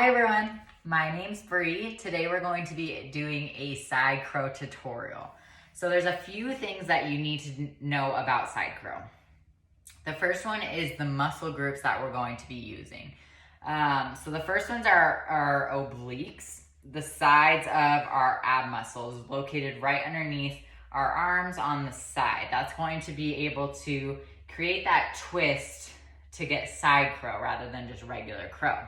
Hi everyone, my name's Bree. Today we're going to be doing a side crow tutorial. So there's a few things that you need to know about side crow. The first one is the muscle groups that we're going to be using. So the first ones are our obliques, the sides of our ab muscles located right underneath our arms on the side. That's going to be able to create that twist to get side crow rather than just regular crow.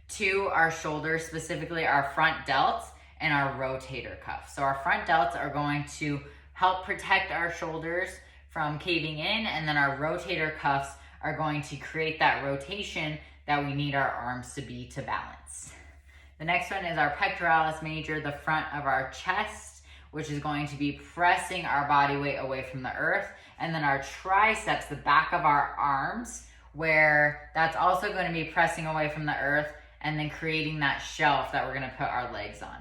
To our shoulders, specifically our front delts and our rotator cuff. So our front delts are going to help protect our shoulders from caving in, and then our rotator cuffs are going to create that rotation that we need our arms to be to balance. The next one is our pectoralis major, the front of our chest, which is going to be pressing our body weight away from the earth, and then our triceps, the back of our arms, where that's also going to be pressing away from the earth and then creating that shelf that we're going to put our legs on.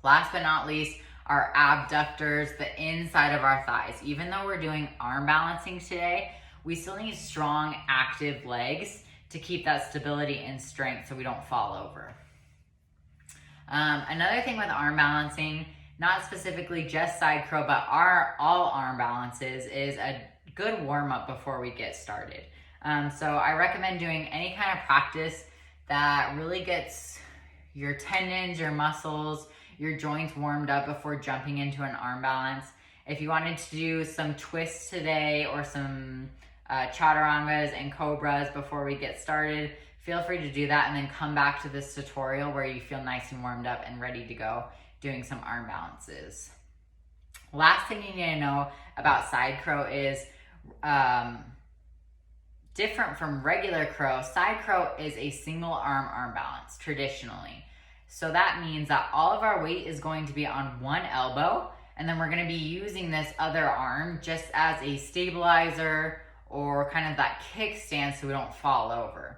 Last but not least, our abductors, the inside of our thighs. Even though we're doing arm balancing today, we still need strong, active legs to keep that stability and strength so we don't fall over. Another thing with arm balancing, not specifically just side crow, but all arm balances, is a good warm-up before we get started. So I recommend doing any kind of practice that really gets your tendons, your muscles, your joints warmed up before jumping into an arm balance. If you wanted to do some twists today or some chaturangas and cobras before we get started, feel free to do that and then come back to this tutorial where you feel nice and warmed up and ready to go doing some arm balances. Last thing you need to know about side crow is different from regular crow. Side crow is a single arm balance traditionally. So that means that all of our weight is going to be on one elbow, and then we're going to be using this other arm just as a stabilizer or kind of that kickstand so we don't fall over.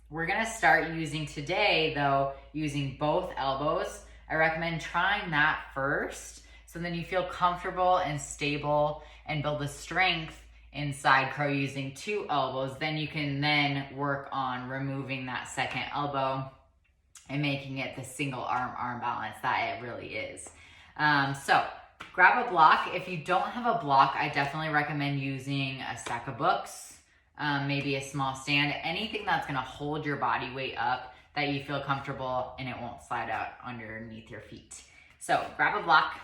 We're going to start using today, though, using both elbows. I recommend trying that first so then you feel comfortable and stable and build the strength in side crow using two elbows. Then you can then work on removing that second elbow and making it the single arm balance that it really is. So grab a block. If you don't have a block, I definitely recommend using a stack of books, maybe a small stand, anything that's gonna hold your body weight up that you feel comfortable and it won't slide out underneath your feet. So grab a block.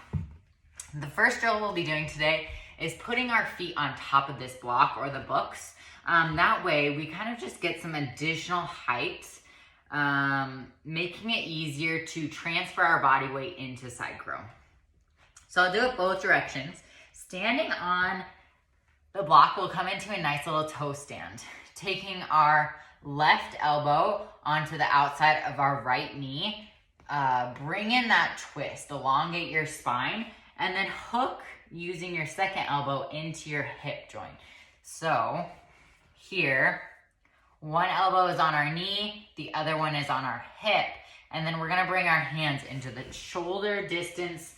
The first drill we'll be doing today is putting our feet on top of this block or the books. That way we kind of just get some additional height, making it easier to transfer our body weight into side crow. So I'll do it both directions. Standing on the block, we'll come into a nice little toe stand, taking our left elbow onto the outside of our right knee. Bring in that twist, elongate your spine, and then hook using your second elbow into your hip joint. So here, one elbow is on our knee, the other one is on our hip, and then we're gonna bring our hands into the shoulder distance,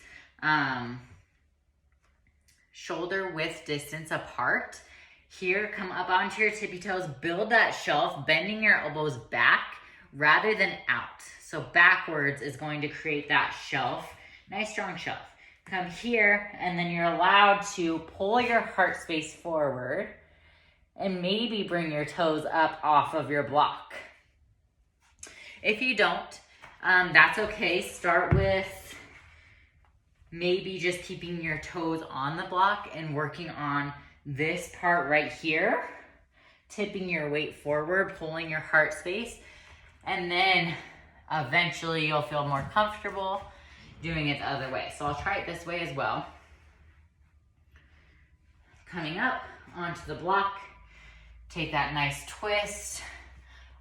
shoulder width distance apart. Here, come up onto your tippy toes, build that shelf, bending your elbows back rather than out. So backwards is going to create that shelf, nice strong shelf. Come here, and then you're allowed to pull your heart space forward and maybe bring your toes up off of your block. If you don't, that's okay. Start with maybe just keeping your toes on the block and working on this part right here, tipping your weight forward, pulling your heart space, and then eventually you'll feel more comfortable doing it the other way. So I'll try it this way as well. Coming up onto the block, take that nice twist,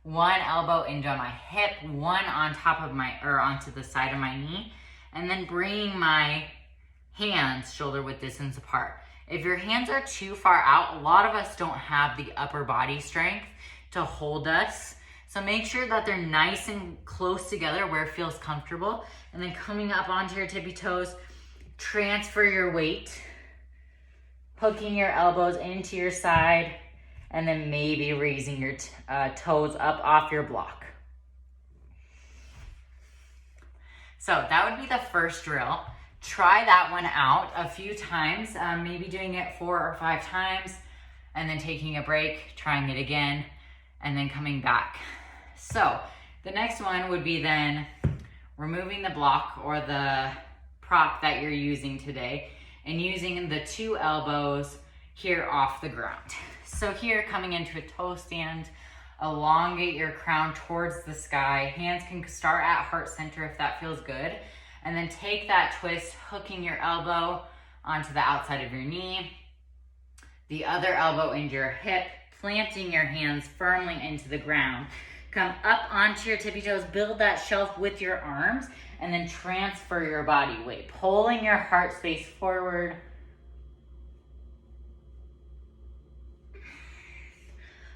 one elbow into my hip, one on top of onto the side of my knee, and then bringing my hands shoulder width distance apart. If your hands are too far out, a lot of us don't have the upper body strength to hold us. So make sure that they're nice and close together where it feels comfortable. And then coming up onto your tippy toes, transfer your weight, hooking your elbows into your side, and then maybe raising your toes up off your block. So that would be the first drill. Try that one out a few times, maybe doing it 4 or 5 times, and then taking a break, trying it again, and then coming back. So the next one would be then removing the block or the prop that you're using today and using the 2 elbows here off the ground. So here, coming into a toe stand, elongate your crown towards the sky. Hands can start at heart center if that feels good. And then take that twist, hooking your elbow onto the outside of your knee, the other elbow into your hip, planting your hands firmly into the ground. Come up onto your tippy toes, build that shelf with your arms, and then transfer your body weight, pulling your heart space forward.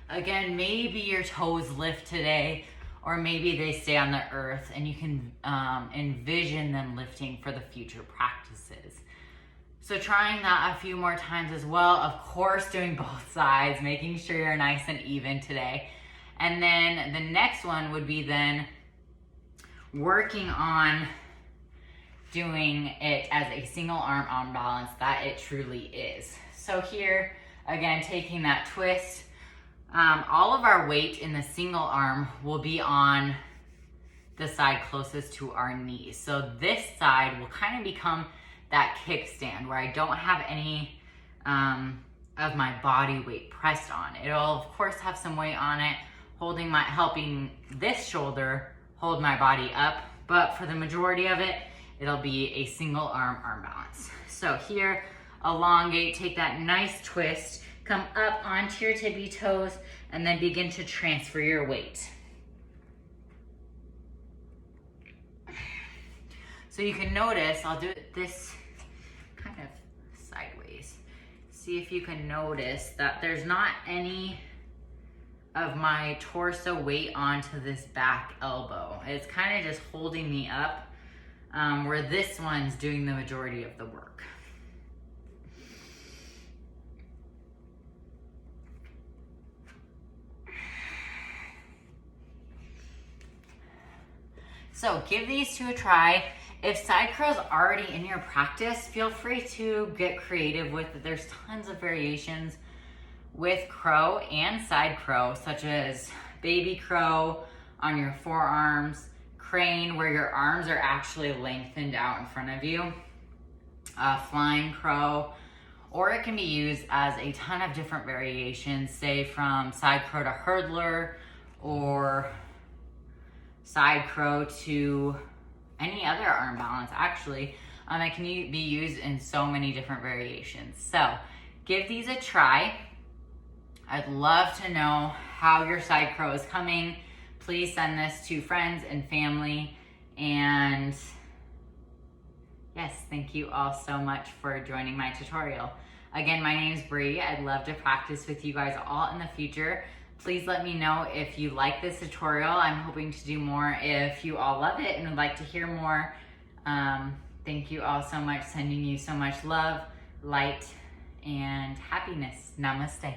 Again, maybe your toes lift today, or maybe they stay on the earth, and you can envision them lifting for the future practices. So trying that a few more times as well. Of course, doing both sides, making sure you're nice and even today. And then the next one would be then working on doing it as a single arm balance that it truly is. So here, again, taking that twist. All of our weight in the single arm will be on the side closest to our knees. So this side will kind of become that kickstand where I don't have any of my body weight pressed on. It'll of course have some weight on it, helping this shoulder hold my body up, but for the majority of it, it'll be a single arm balance. So here, elongate, take that nice twist, come up onto your tippy toes, and then begin to transfer your weight. So you can notice, I'll do this kind of sideways. See if you can notice that there's not any of my torso weight onto this back elbow. It's kind of just holding me up, where this one's doing the majority of the work. So give these 2 a try. If side crow's already in your practice, feel free to get creative with it. There's tons of variations with crow and side crow, such as baby crow on your forearms, crane where your arms are actually lengthened out in front of you, flying crow, or it can be used as a ton of different variations, say from side crow to hurdler, or side crow to any other arm balance actually. It can be used in so many different variations. So give these a try. I'd love to know how your side crow is coming. Please send this to friends and family. And yes, thank you all so much for joining my tutorial. Again, my name is Bree. I'd love to practice with you guys all in the future. Please let me know if you like this tutorial. I'm hoping to do more if you all love it and would like to hear more. Thank you all so much. Sending you so much love, light, and happiness. Namaste.